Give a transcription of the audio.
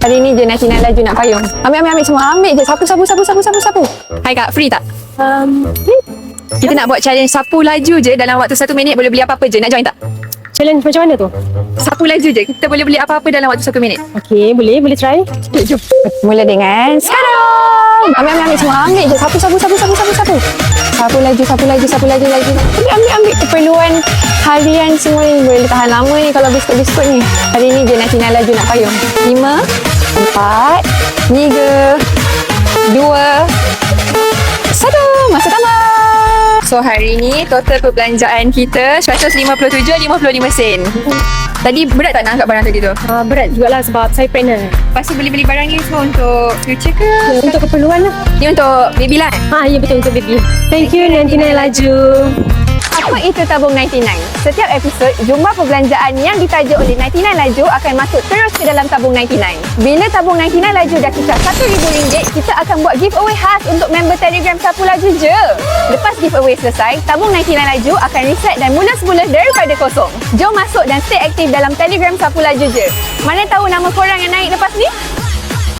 Hari ni je Natina laju nak payung. Ambil semua. Ambil je. Sapu. Hai kak, free tak? Kita nak buat challenge sapu laju je dalam waktu 1 minit. Boleh beli apa-apa je. Nak join tak? Challenge macam mana tu? Sapu laju je. Kita boleh beli apa-apa dalam waktu 1 minit. Okey, boleh try. Jom. Mula dengan sekarang. Ambil semua. Ambil je. Sapu. Sapu laju. Ambil. Keperluan harian semua ni. Boleh tahan lama ni kalau biskut-biskut ni. Hari ni je Natina laju nak payung. 5, 4, 3, 2, 1. Masa tambah. So hari ni total perbelanjaan kita 157.55 sen. Tadi berat tak nak angkat barang tadi tu? Berat jugalah sebab saya pregnant. Lepas tu beli barang ni semua untuk future ke? Untuk keperluan lah. Ni untuk baby lah. Ya betul, untuk baby. Thank you 99 laju. Apa itu tabung 99? Setiap episod, jumlah perbelanjaan yang ditaja oleh 99 laju akan masuk terus ke dalam tabung 99. Bila tabung 99 laju dah cecah RM1,000, kita akan buat giveaway khas untuk member Telegram Sapu Laju je. Lepas giveaway selesai, tabung 99 laju akan reset dan mula semula daripada kosong. Jom masuk dan stay aktif dalam Telegram Sapu Laju je. Mana tahu nama korang yang naik lepas ni?